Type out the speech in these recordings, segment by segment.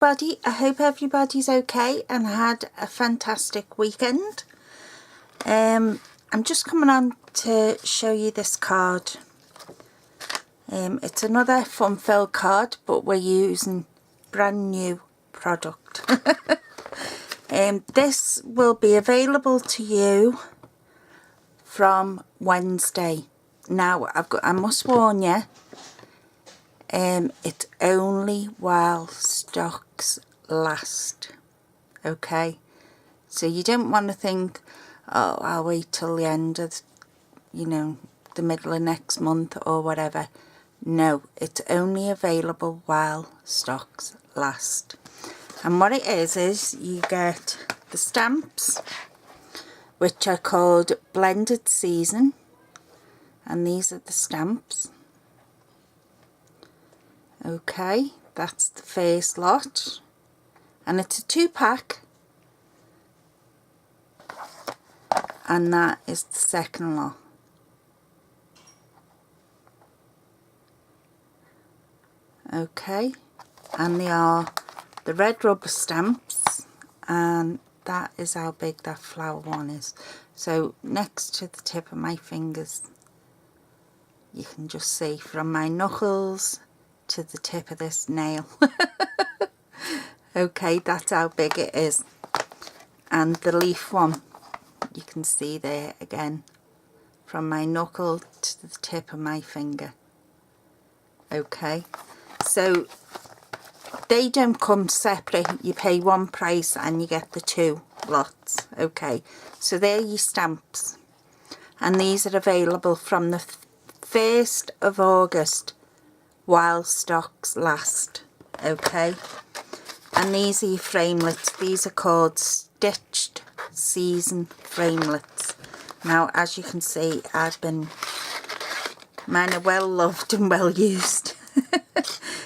Buddy, I hope everybody's okay and had a fantastic weekend. I'm just coming on to show you this card. It's another fun filled card, but we're using brand new product. This will be available to you from Wednesday. Now I must warn you, it's only while stocks last. Okay, so you don't want to think, oh, I'll wait till the end of, the middle of next month or whatever. No, it's only available while stocks last. And what it is you get the stamps, which are called Blended Season, and these are the stamps. Okay, that's the first lot, and it's a 2-pack, and that is the second lot. Okay, and they are the red rubber stamps, and that is how big that flower one is. So next to the tip of my fingers, you can just see from my knuckles to the tip of this nail. Okay, that's how big it is. And the leaf one, you can see there again, from my knuckle to the tip of my finger. Okay, so they don't come separate. You pay one price and you get the 2 lots. Okay, so they're your stamps, and these are available from the 1st of August while stocks last. Okay, and these are your framelits. These are called Stitched Season Framelits. Now, as you can see, mine are well loved and well used.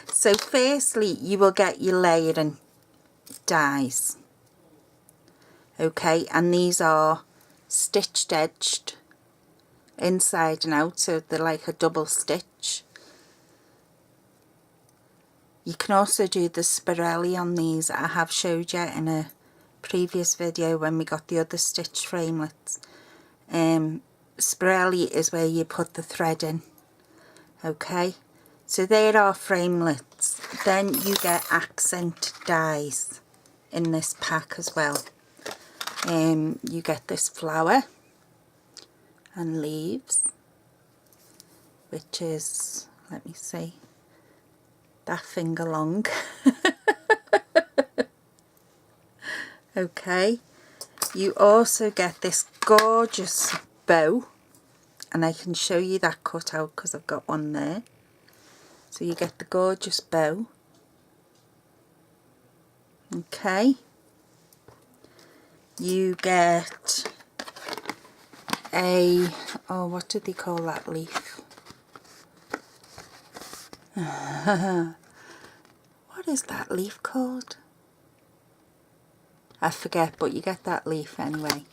So firstly, you will get your layering dies. Okay, and these are stitched edged inside and out, so they're like a double stitch. You can also do the spirelli on these. I have showed you in a previous video when we got the other stitched framelits. Spirelli is where you put the thread in. Okay, so there are framelits. Then you get accent dies in this pack as well. You get this flower and leaves, which is, let me see, that finger long. Okay, you also get this gorgeous bow, and I can show you that cut out because I've got one there. So you get the gorgeous bow. Okay, you get a, oh, what did they call that leaf? What is that leaf called? I forget, but you get that leaf anyway.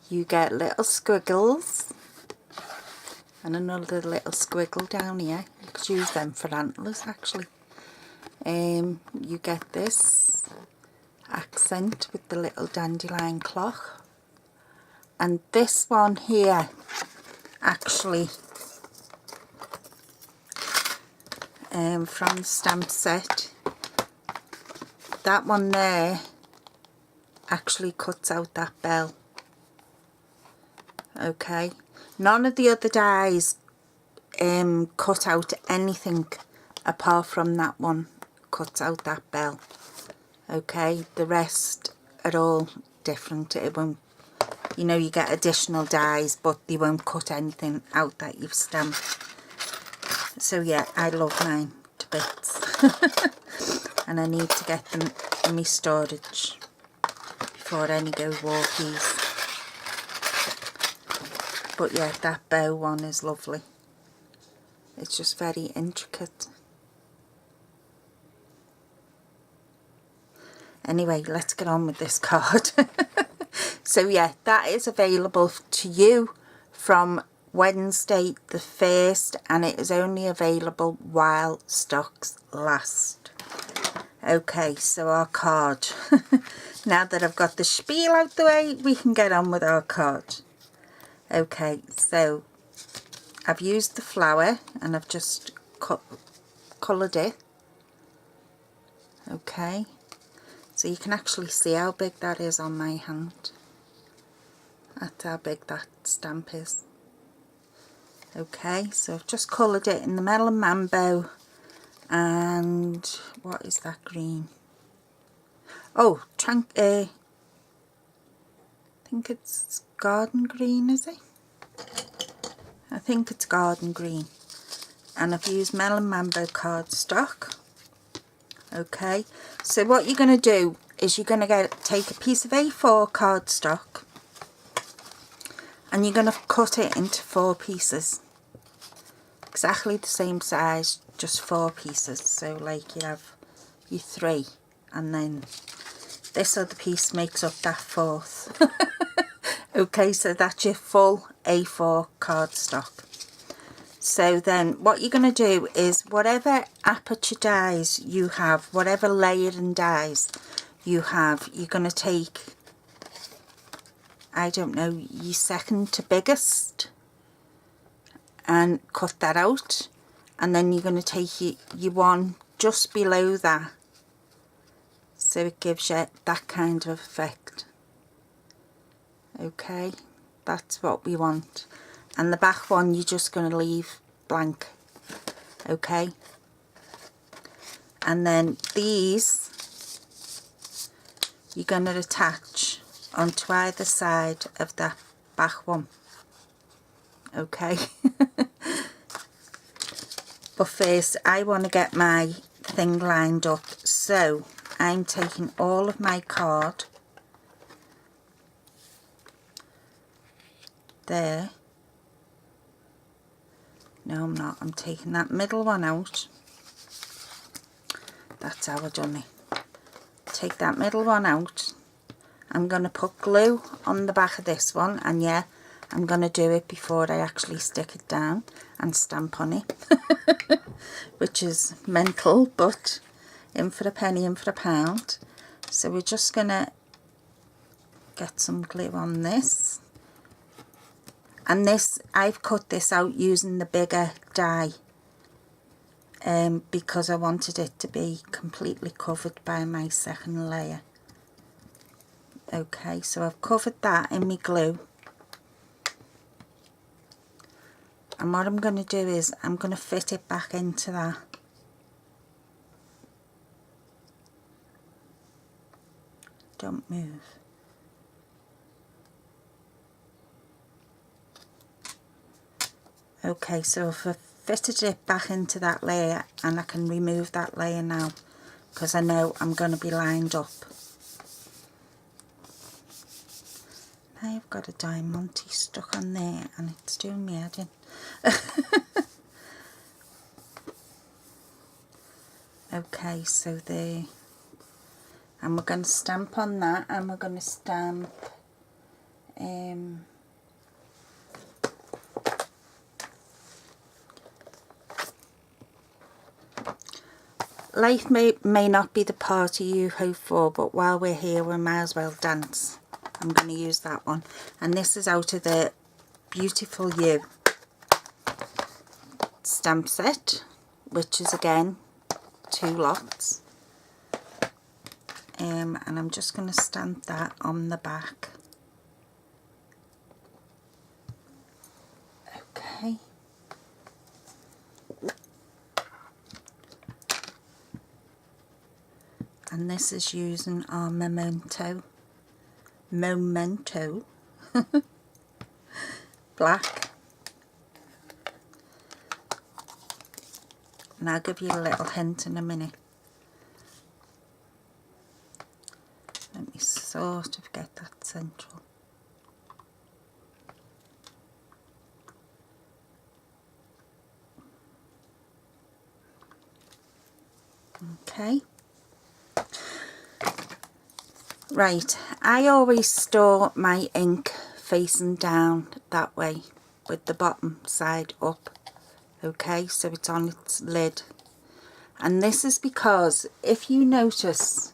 You get little squiggles and another little squiggle down here. You could use them for antlers actually. You get this accent with the little dandelion clock, and this one here actually from the stamp set, that one there actually cuts out that bell. Okay, none of the other dies cut out anything apart from that one cuts out that bell. Okay, the rest are all different. It won't, you get additional dies, but they won't cut anything out that you've stamped. So yeah, I love mine to bits. And I need to get them in my storage before any go walkies. But yeah, that bow one is lovely. It's just very intricate. Anyway, let's get on with this card. So yeah, that is available to you from Wednesday the 1st, and it is only available while stocks last. Okay, so our card. Now that I've got the spiel out the way, we can get on with our card. Okay, so I've used the flower and I've just coloured it. Okay, so you can actually see how big that is on my hand. That's how big that stamp is. Okay, so I've just coloured it in the Melon Mambo. And what is that green? Oh, I think it's garden green, is it? I think it's garden green. And I've used Melon Mambo cardstock. Okay, so what you're going to do is you're going to take a piece of A4 cardstock and you're going to cut it into 4 pieces. Exactly the same size, just 4 pieces. So like you have your 3 and then this other piece makes up that 4th. Okay, so that's your full A4 cardstock. So then what you're going to do is whatever aperture dies you have, whatever layering dies you have, you're going to take, I don't know, your second to biggest and cut that out, and then you're going to take your one just below that, so it gives you that kind of effect. Okay, that's what we want. And the back one you're just going to leave blank. Okay, and then these you're going to attach onto either side of that back one. Okay. But first I want to get my thing lined up, so I'm taking all of my card there. No, I'm not. I'm taking that middle one out. That's how I've done it. Take that middle one out. I'm going to put glue on the back of this one, and yeah, I'm going to do it before I actually stick it down and stamp on it. Which is mental, but in for a penny, in for a pound. So we're just going to get some glue on this. And this, I've cut this out using the bigger die because I wanted it to be completely covered by my second layer. Okay, so I've covered that in my glue. And what I'm going to do is I'm going to fit it back into that. Don't move. Okay, so if I've fitted it back into that layer, and I can remove that layer now because I know I'm going to be lined up. Now I've got a diamante stuck on there and it's doing me head in. Okay, so there, and we're going to stamp on that, and we're going to stamp life may not be the party you hope for, but while we're here we might as well dance. I'm going to use that one, and this is out of the Beautiful You stamp set, which is again 2 lots. And I'm just going to stamp that on the back. Okay. And this is using our Memento black. And I'll give you a little hint in a minute. Let me sort of get that central. Okay. Right, I always store my ink facing down that way with the bottom side up. Okay, so it's on its lid. And this is because if you notice,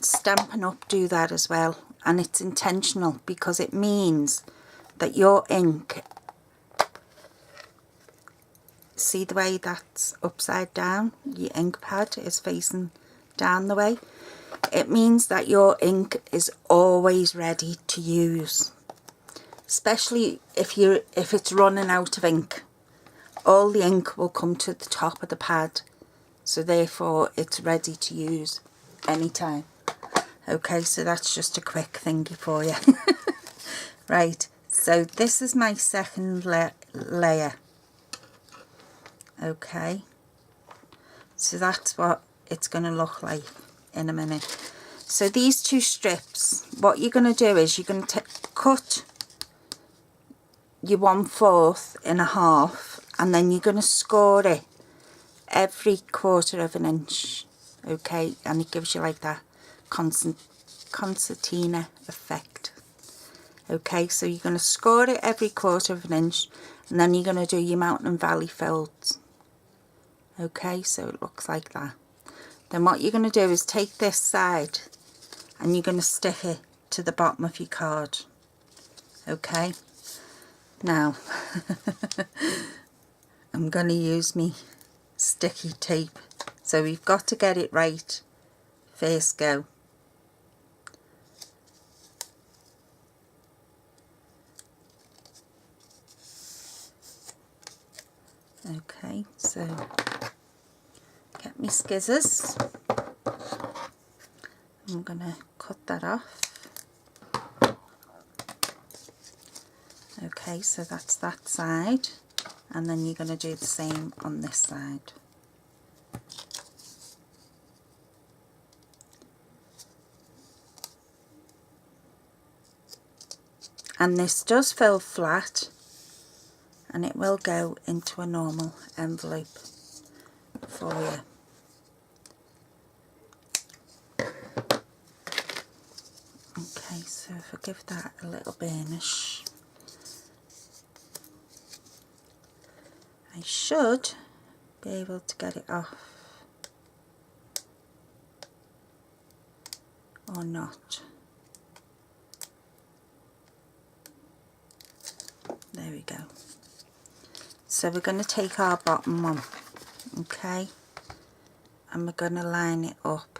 Stampin' Up do that as well, and it's intentional because it means that your ink, see the way that's upside down, your ink pad is facing down the way, it means that your ink is always ready to use, especially if it's running out of ink. All the ink will come to the top of the pad, so therefore it's ready to use anytime. Okay, so that's just a quick thingy for you. Right, so this is my second layer. Okay, so that's what it's going to look like in a minute. So these two strips, what you're going to do is you're going to cut your 1/4 in half, and then you're going to score it every 1/4 of an inch. Okay, and it gives you like that concertina effect. Okay, so you're going to score it every 1/4 of an inch, and then you're going to do your mountain and valley folds. Okay, so it looks like that. Then what you're going to do is take this side and you're going to stick it to the bottom of your card. Okay, now I'm going to use me sticky tape, so we've got to get it right first go. Okay, so get me scissors. I'm going to cut that off. Okay, so that's that side, and then you're going to do the same on this side. And this does fill flat, and it will go into a normal envelope for you. Okay, so if I give that a little burnish, I should be able to get it off, or not. There we go. So we're going to take our bottom one, okay, and we're going to line it up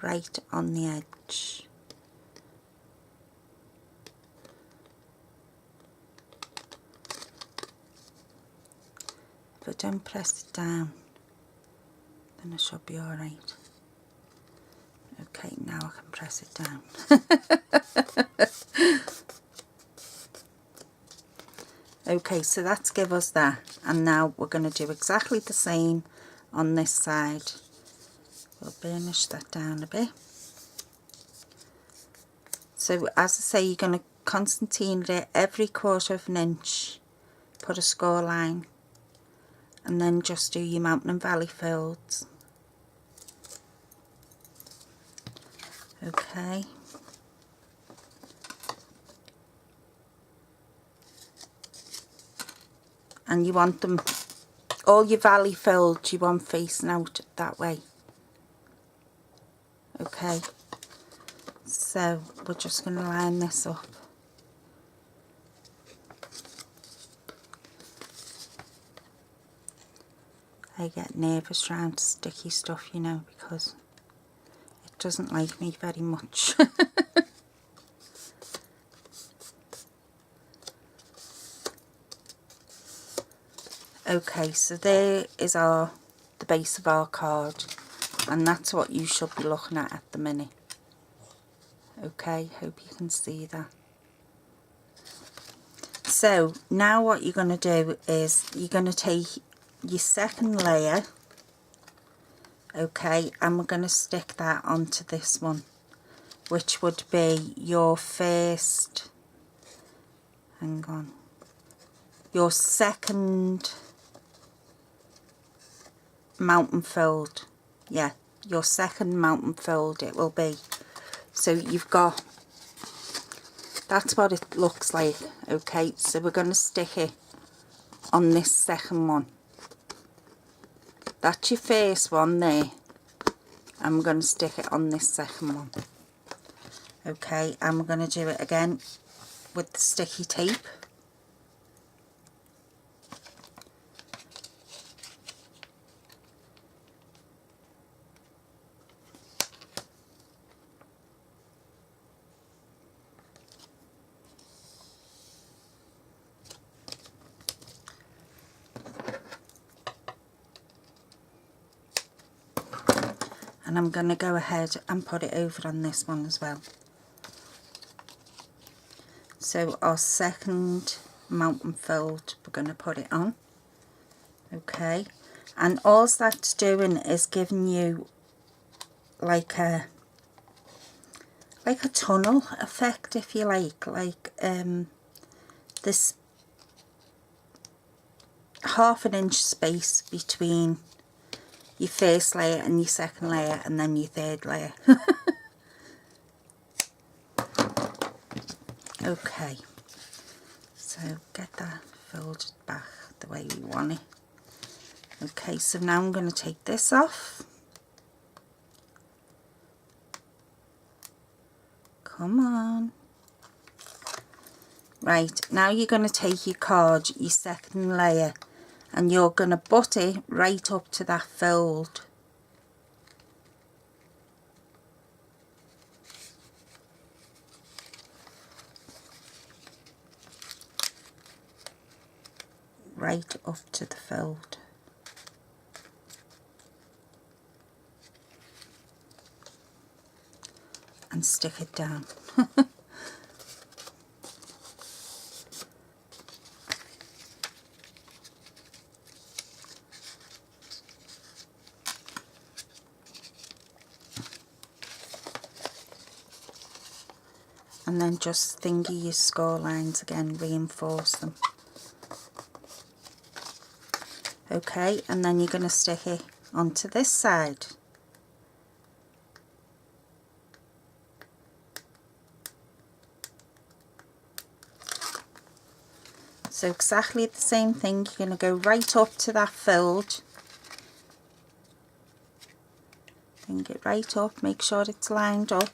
right on the edge. If I don't press it down, then it should be alright. Okay, now I can press it down. Okay, so that's give us that, and now we're going to do exactly the same on this side. We'll burnish that down a bit. So as I say, you're going to concertina it every 1/4 of an inch, put a score line, and then just do your mountain and valley folds. Okay. And you want them, all your valley folds you want facing out that way. Okay, so we're just going to line this up. I get nervous around sticky stuff, you know, because it doesn't like me very much. Okay, so there is the base of our card, and that's what you should be looking at the minute. Okay, hope you can see that. So now what you're going to do is you're going to take your second layer, okay, and we're going to stick that onto this one, which would be your first, hang on, your second mountain fold. Yeah, your second mountain fold it will be. So you've got, that's what it looks like. Okay, so we're going to stick it on this second one. That's your first one there. I'm going to stick it on this second one. Okay, and we're going to do it again with the sticky tape. And I'm going to go ahead and put it over on this one as well. So our second mountain fold, we're going to put it on. Okay, and all that's doing is giving you like a tunnel effect, if you like this ½ inch space between your first layer and your second layer, and then your third layer. Okay, so get that folded back the way we want it. Okay, so now I'm going to take this off. Come on. Right, now you're going to take your card, your second layer, and you're going to butt it right up to that fold. Right up to the fold. And stick it down. And then just thingy your score lines again, reinforce them. Okay, and then you're going to stick it onto this side. So exactly the same thing, you're going to go right up to that fold. Bring it right up, make sure it's lined up.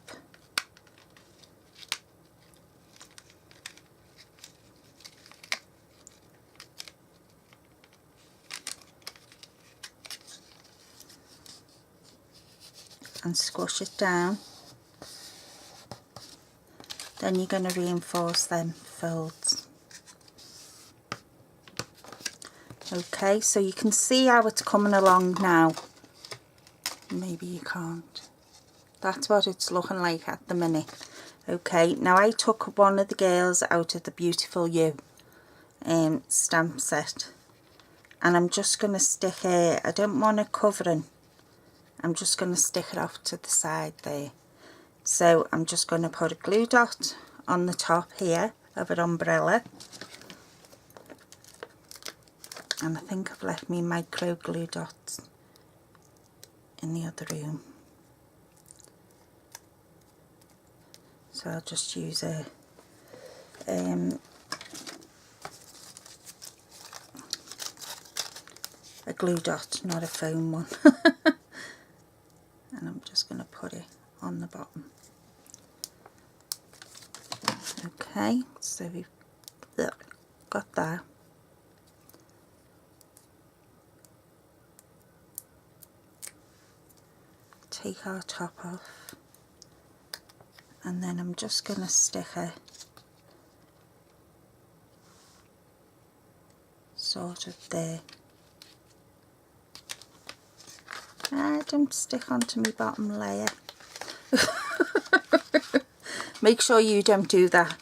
And squish it down. Then you're going to reinforce them folds. Okay, so you can see how it's coming along now. Maybe you can't. That's what it's looking like at the minute. Okay, now I took one of the girls out of the Beautiful You stamp set, and I'm just going to stick it, I don't want it covering, I'm just going to stick it off to the side there. So I'm just going to put a glue dot on the top here of an umbrella, and I think I've left me micro glue dots in the other room, so I'll just use a glue dot, not a foam one. And I'm just going to put it on the bottom. Okay, so we've got that. Take our top off, and then I'm just going to stick a sort of there. Don't stick onto my bottom layer. Make sure you don't do that.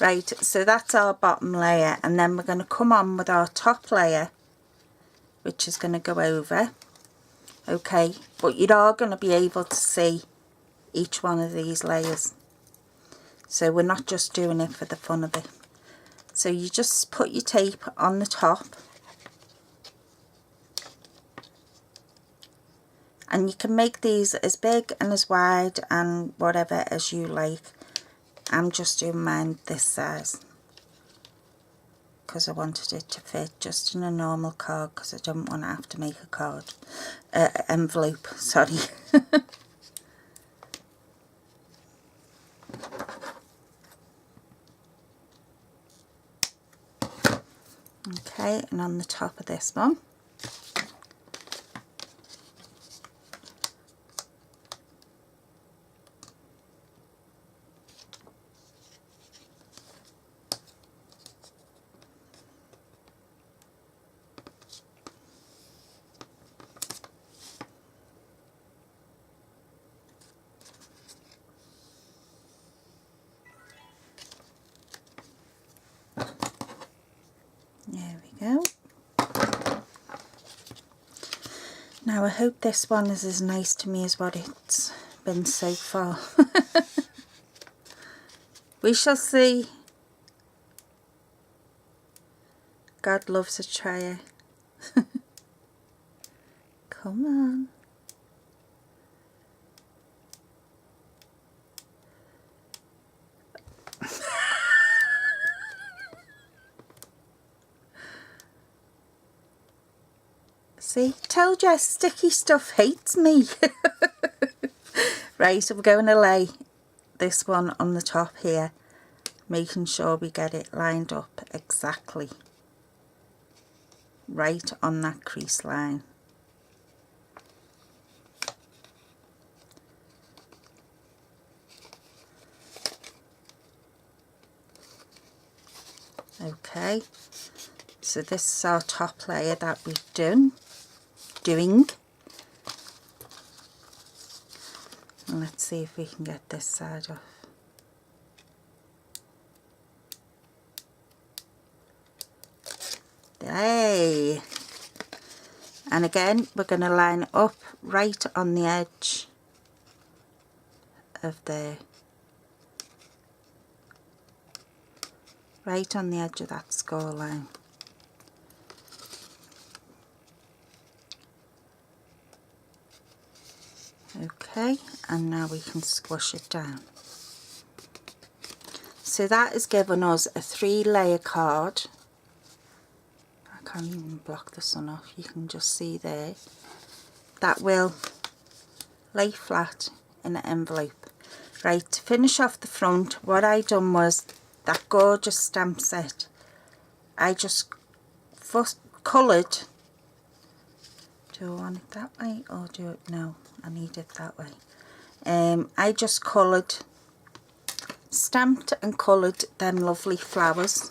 Right, so that's our bottom layer, and then we're going to come on with our top layer, which is going to go over. Okay, but you are going to be able to see each one of these layers, so we're not just doing it for the fun of it. So you just put your tape on the top, and you can make these as big and as wide and whatever as you like. I'm just doing mine this size because I wanted it to fit just in a normal card, because I don't want to have to make a card, envelope, sorry. Okay, and on the top of this one, there we go. Now I hope this one is as nice to me as what it's been so far. We shall see. God loves a tryer. Come on. See, told you, sticky stuff hates me. Right, so we're going to lay this one on the top here, making sure we get it lined up exactly right on that crease line. Okay, so this is our top layer that we've doing. And let's see if we can get this side off. Hey! And again, we're going to line up right on the edge of the, right on the edge of that score line. Okay, and now we can squish it down. So that has given us a 3-layer card. I can't even block the sun off, you can just see there. That will lay flat in an envelope. Right, to finish off the front, what I done was that gorgeous stamp set. I just first coloured. Do I want it that way or do it? No, I need it that way. I just coloured, stamped and coloured them lovely flowers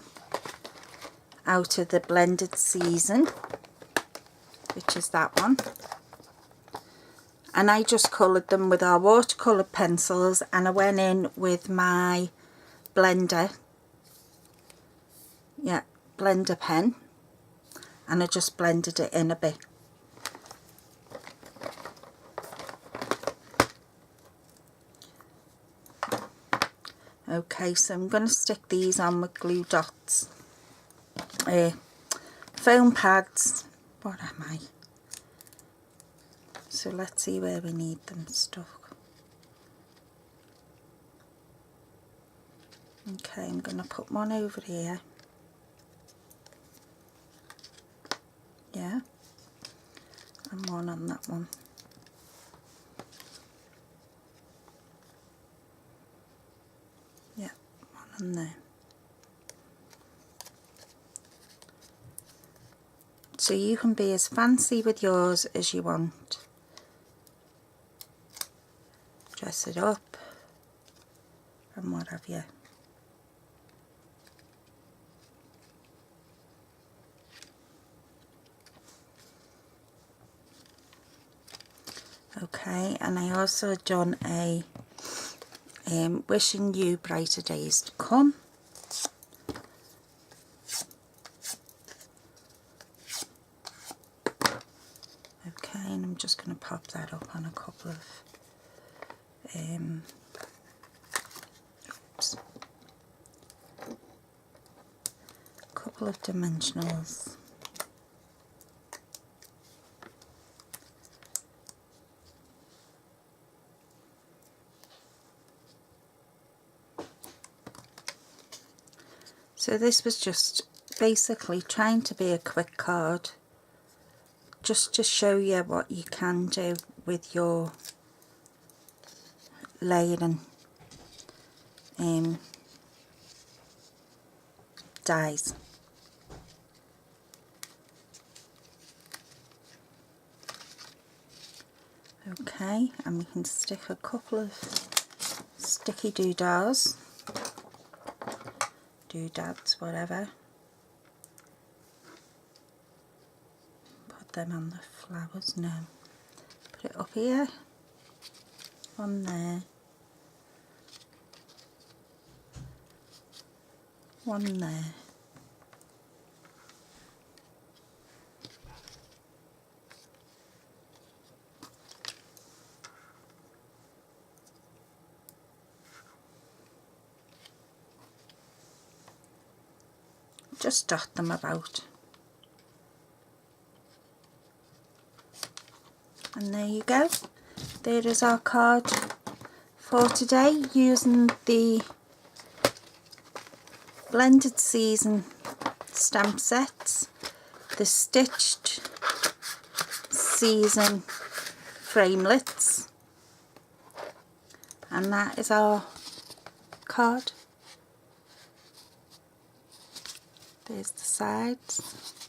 out of the Blended Season, which is that one. And I just coloured them with our watercolour pencils, and I went in with my blender, yeah, blender pen, and I just blended it in a bit. Okay, so I'm going to stick these on with glue dots, foam pads, what am I? So let's see where we need them stuck. Okay, I'm going to put one over here, yeah, and one on that one. Yeah, one on there. So you can be as fancy with yours as you want. Dress it up and what have you. Okay, and I also done a wishing you brighter days to come. Okay, and I'm just going to pop that up on a couple of couple of dimensionals. So this was just basically trying to be a quick card just to show you what you can do with your layering dies. Okay, and we can stick a couple of sticky doodads, whatever. Put them on the flowers now. Put it up here, one there, one there. Just dot them about. And there you go. There is our card for today, using the blended season stamp sets, the stitched season framelits, and that is our card. There's the sides,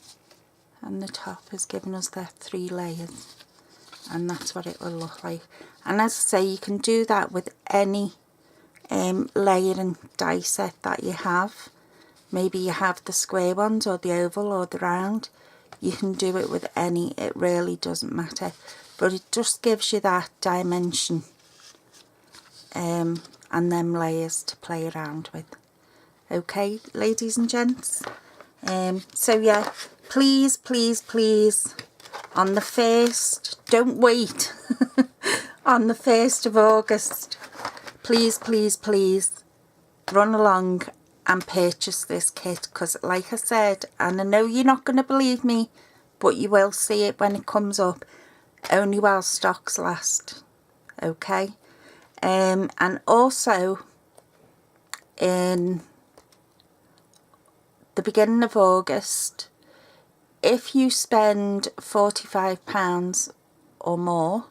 and the top has given us their 3 layers, and that's what it will look like. And as I say, you can do that with any layering die set that you have. Maybe you have the square ones or the oval or the round. You can do it with any, it really doesn't matter, but it just gives you that dimension and them layers to play around with. Okay, ladies and gents. So yeah, please, please, please, on the 1st, don't wait, on the 1st of August, please, please, please, run along and purchase this kit, because like I said, and I know you're not going to believe me, but you will see it when it comes up, only while stocks last, okay? And also, in the beginning of August, if you spend £45 or more,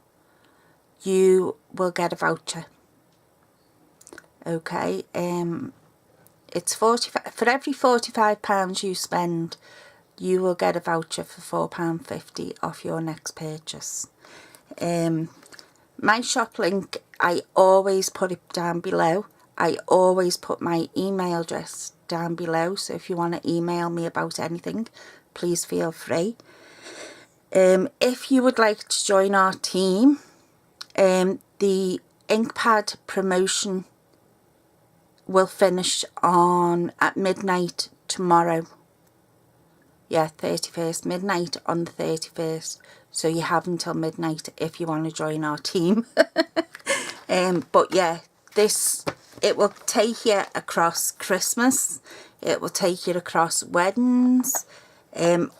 you will get a voucher. Okay, it's 45 for every £45 you spend, you will get a voucher for £4.50 off your next purchase. My shop link, I always put it down below. I always put my email address down below, so if you want to email me about anything, please feel free. If you would like to join our team, the Inkpad promotion will finish at midnight tomorrow. Yeah, 31st, midnight on the 31st, so you have until midnight if you want to join our team. But yeah, it will take you across Christmas, it will take you across weddings,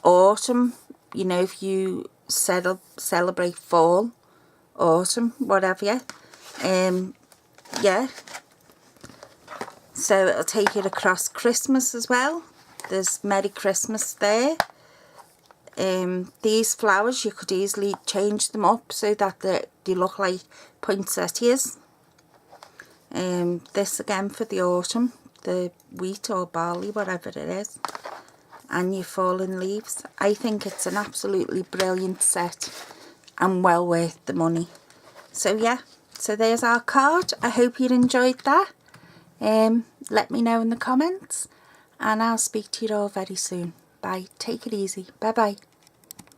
autumn, you know, if you celebrate fall, autumn, whatever, yeah. So it'll take you across Christmas as well. There's Merry Christmas there. These flowers, you could easily change them up so that they look like poinsettias. This again for the autumn, the wheat or barley, whatever it is, and your fallen leaves. I think it's an absolutely brilliant set and well worth the money. So yeah, so there's our card. I hope you enjoyed that. Let me know in the comments, and I'll speak to you all very soon. Bye. Take it easy. Bye bye.